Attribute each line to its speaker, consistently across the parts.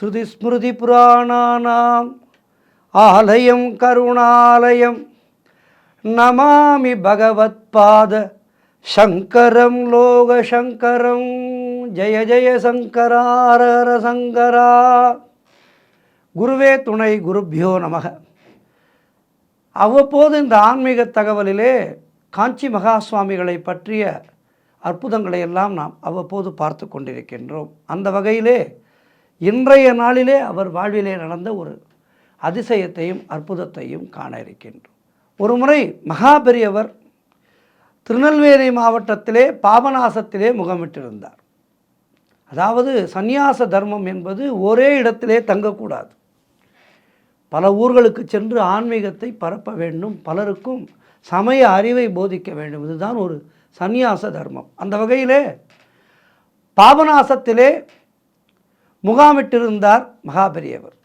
Speaker 1: ஸ்ருதிஸ்மிருதிபுராணானாம் ஆலயம் கருணாலயம் நமாமி பகவத்பாத சங்கரம் லோகசங்கரம். ஜெய ஜெய சங்கரார சங்கரா. குருவே துணை, குருப்யோ நமக. அவ்வப்போது இந்த ஆன்மீக தகவலிலே காஞ்சி மகா சுவாமிகளை பற்றிய அற்புதங்களை எல்லாம் நாம் அவ்வப்போது பார்த்து கொண்டிருக்கின்றோம். அந்த வகையிலே இன்றைய நாளிலே அவர் வாழ்விலே நடந்த ஒரு அதிசயத்தையும் அற்புதத்தையும் காண இருக்கின்றோம். ஒரு முறை மகாபெரியவர் திருநெல்வேலி மாவட்டத்திலே பாபநாசத்திலே முகாமிட்டிருந்தார். அதாவது சந்நியாச தர்மம் என்பது ஒரே இடத்திலே தங்கக்கூடாது. பல ஊர்களுக்கு சென்று ஆன்மீகத்தை பரப்ப வேண்டும், பலருக்கும் சமய அறிவை போதிக்க வேண்டும். இதுதான் ஒரு சந்நியாச தர்மம். அந்த வகையிலே பாபநாசத்திலே முகாமிட்டிருந்தார் மகாபெரியவர்.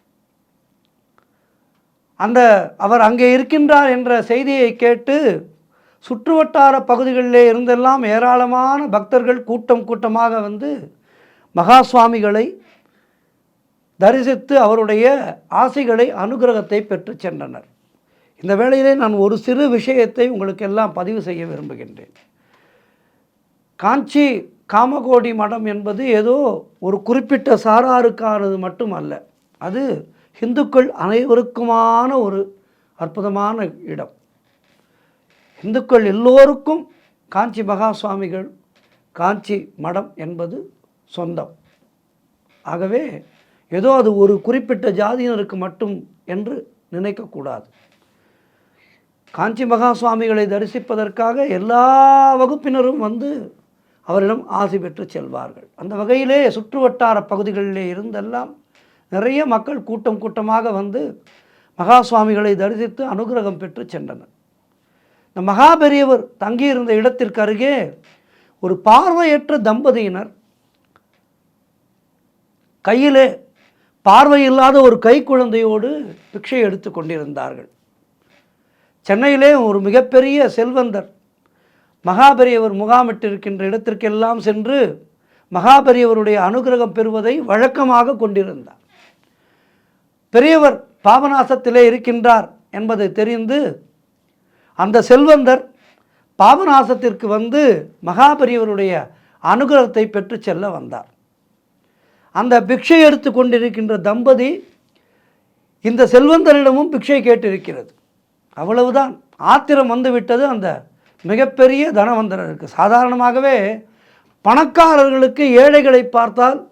Speaker 1: அவர் அங்கே இருக்கின்றார் என்ற செய்தியை கேட்டு சுற்றுவட்டார பகுதிகளிலே இருந்தெல்லாம் ஏராளமான பக்தர்கள் கூட்டம் கூட்டமாக வந்து மகா சுவாமிகளை தரிசித்து அவருடைய ஆசைகளை, அனுகிரகத்தை பெற்று சென்றனர். இந்த வேளையிலே நான் ஒரு சிறு விஷயத்தை உங்களுக்கு எல்லாம் பதிவு செய்ய விரும்புகின்றேன். காஞ்சி காமகோடி மடம் என்பது ஏதோ ஒரு குறிப்பிட்ட சாராருக்கானது மட்டும் அல்ல. அது இந்துக்கள் அனைவருக்குமான ஒரு அற்புதமான இடம். இந்துக்கள் எல்லோருக்கும் காஞ்சி மகா சுவாமிகள், காஞ்சி மடம் என்பது சொந்தம். ஆகவே ஏதோ அது ஒரு குறிப்பிட்ட ஜாதியினருக்கு மட்டும் என்று நினைக்கக்கூடாது. காஞ்சி மகா சுவாமிகளை தரிசிப்பதற்காக எல்லா வகுப்பினரும் வந்து அவரிடம் ஆசி பெற்று செல்வார்கள். அந்த வகையிலே சுற்றுவட்டார பகுதிகளிலே இருந்தெல்லாம் நிறைய மக்கள் கூட்டம் கூட்டமாக வந்து மகா சுவாமிகளை தரிசித்து அனுகிரகம் பெற்று சென்றனர். இந்த மகாபெரியவர் தங்கியிருந்த இடத்திற்கு அருகே ஒரு பார்வையற்ற தம்பதியினர் கையிலே பார்வையில்லாத ஒரு கைக்குழந்தையோடு பிக்ஷை எடுத்து கொண்டிருந்தார்கள். சென்னையிலே ஒரு மிகப்பெரிய செல்வந்தர் மகாபெரியவர் முகாமிட்டிருக்கின்ற இடத்திற்கெல்லாம் சென்று மகாபெரியவருடைய அனுகிரகம் பெறுவதை வழக்கமாக கொண்டிருந்தார். பெரியவர் பாபநாசத்திலே இருக்கின்றார் என்பதை தெரிந்து அந்த செல்வந்தர் பாபநாசத்திற்கு வந்து மகாபெரியவருடைய அனுகிரகத்தை பெற்று செல்ல வந்தார். அந்த பிக்ஷை எடுத்து கொண்டிருக்கின்ற தம்பதி இந்த செல்வந்தரிடமும் பிக்ஷை கேட்டிருக்கிறது. அவ்வளவுதான், ஆத்திரம் வந்துவிட்டது அந்த மிகப்பெரிய தனவந்தருக்கு. சாதாரணமாகவே பணக்காரர்களுக்கு ஏழைகளை பார்த்தால்